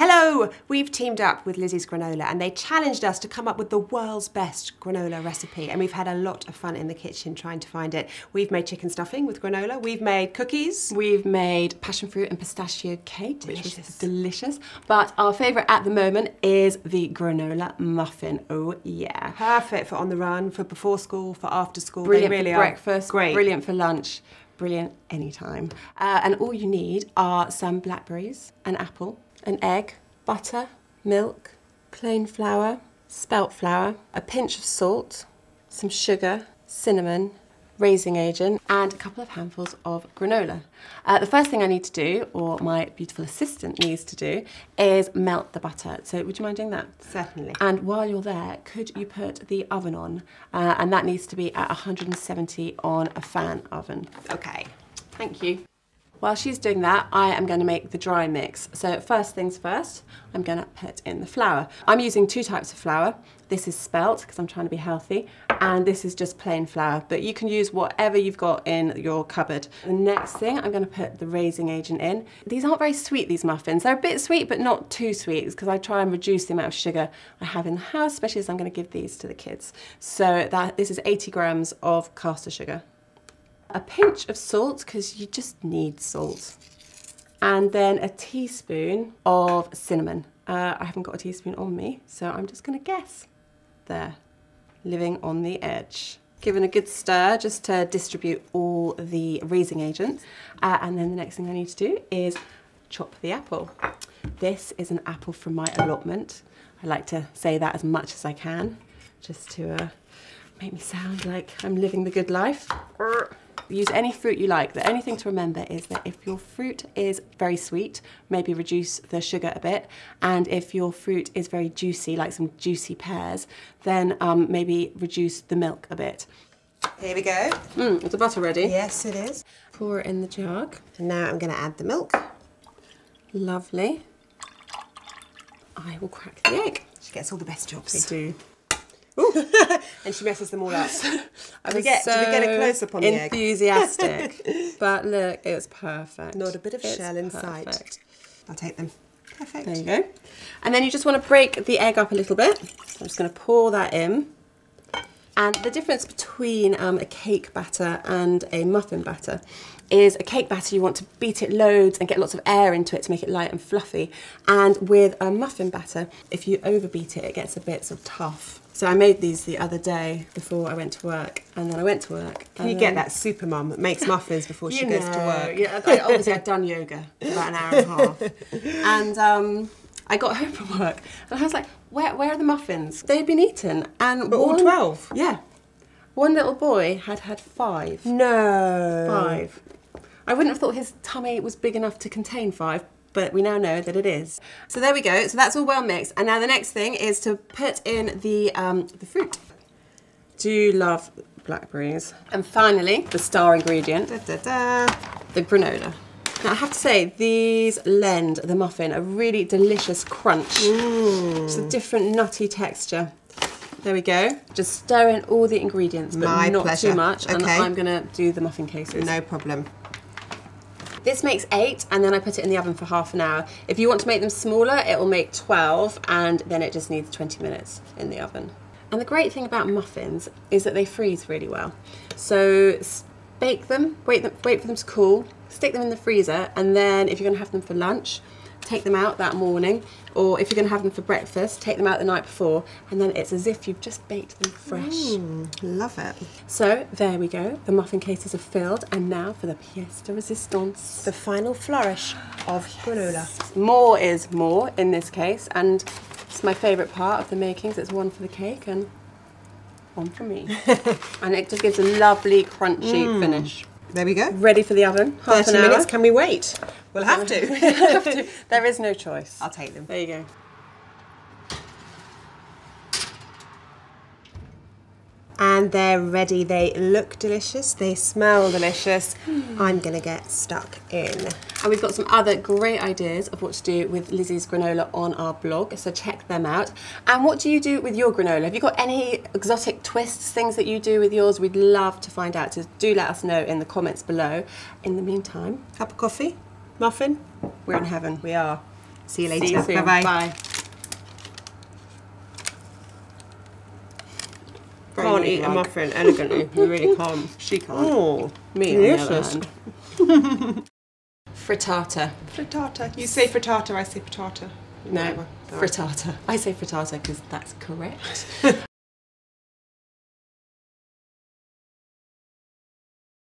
Hello! We've teamed up with Lizzie's Granola and they challenged us to come up with the world's best granola recipe, and we've had a lot of fun in the kitchen trying to find it. We've made chicken stuffing with granola, we've made cookies. We've made passion fruit and pistachio cake, which was delicious. But our favourite at the moment is the granola muffin. Oh yeah. Perfect for on the run, for before school, for after school. Brilliant they really for breakfast, great. Brilliant for lunch, brilliant anytime. And all you need are some blackberries, an apple, an egg, butter, milk, plain flour, spelt flour, a pinch of salt, some sugar, cinnamon, raising agent, and a couple of handfuls of granola. The first thing I need to do, or my beautiful assistant needs to do, is melt the butter. So would you mind doing that? Certainly. And while you're there, could you put the oven on? And that needs to be at 170 on a fan oven. Okay. Thank you. While she's doing that, I am going to make the dry mix. So first things first, I'm going to put in the flour. I'm using two types of flour. This is spelt, because I'm trying to be healthy, and this is just plain flour, but you can use whatever you've got in your cupboard. The next thing, I'm going to put the raising agent in. These aren't very sweet, these muffins. They're a bit sweet, but not too sweet, because I try and reduce the amount of sugar I have in the house, especially as I'm going to give these to the kids. So this is 80 grams of caster sugar. A pinch of salt, because you just need salt. And then a teaspoon of cinnamon. I haven't got a teaspoon on me, so I'm just going to guess. There, living on the edge. Give it a good stir just to distribute all the raising agent. And then the next thing I need to do is chop the apple. This is an apple from my allotment. I like to say that as much as I can, just to make me sound like I'm living the good life. Use any fruit you like. The only thing to remember is that if your fruit is very sweet, maybe reduce the sugar a bit. And if your fruit is very juicy, like some juicy pears, then maybe reduce the milk a bit. Here we go. Is the butter ready? Yes, it is. Pour it in the jug. And now I'm going to add the milk. Lovely. I will crack the egg. She gets all the best jobs. I do. Ooh. And she messes them all up. Did we get a close-up on the egg? Enthusiastic. But look, it was perfect. Not a bit of shell in sight. Perfect. I'll take them. Perfect. There you go. And then you just want to break the egg up a little bit. I'm just going to pour that in. And the difference between a cake batter and a muffin batter is a cake batter, you want to beat it loads and get lots of air into it to make it light and fluffy. And with a muffin batter, if you overbeat it, it gets a bit sort of tough. So I made these the other day before I went to work, and then I went to work. Can you get that super mum that makes muffins before she goes to work? Yeah, obviously I'd done yoga for about an hour and a half. And I got home from work, and I was like, where are the muffins? They had been eaten. And but all 12? Yeah. One little boy had 5. No. 5. I wouldn't have thought his tummy was big enough to contain 5, but we now know that it is. So there we go. So that's all well mixed. And now the next thing is to put in the fruit. Do love blackberries. And finally, the star ingredient, the granola. Now I have to say, these lend the muffin a really delicious crunch. It's a different nutty texture. There we go. Just stir in all the ingredients, but not too much. And I'm gonna do the muffin cases. No problem. This makes 8, and then I put it in the oven for half an hour. If you want to make them smaller, it will make 12, and then it just needs 20 minutes in the oven. And the great thing about muffins is that they freeze really well. So bake them, wait for them to cool, stick them in the freezer, and then if you're going to have them for lunch, take them out that morning, or if you're going to have them for breakfast, take them out the night before, and then it's as if you've just baked them fresh. Love it. So there we go, the muffin cases are filled, and now for the pièce de résistance. The final flourish of granola. More is more in this case, and it's my favourite part of the makings. It's one for the cake and one for me. And it just gives a lovely crunchy finish. There we go. Ready for the oven. Half 30 minutes, can we wait? We'll have to. There is no choice. I'll take them. There you go. And they're ready. They look delicious. They smell delicious. I'm going to get stuck in. And we've got some other great ideas of what to do with Lizzie's granola on our blog, so check them out. And what do you do with your granola? Have you got any exotic twists, things that you do with yours? We'd love to find out, so do let us know in the comments below. In the meantime, Cup of coffee, muffin. we're in heaven. We are. See you later. See you soon. Bye-bye. Bye. Can't eat a muffin elegantly. You really can't. She can't. Oh, Me delicious. on the other hand. Frittata. Frittata. You say frittata, I say patata. No, Whatever. frittata. I say frittata because that's correct.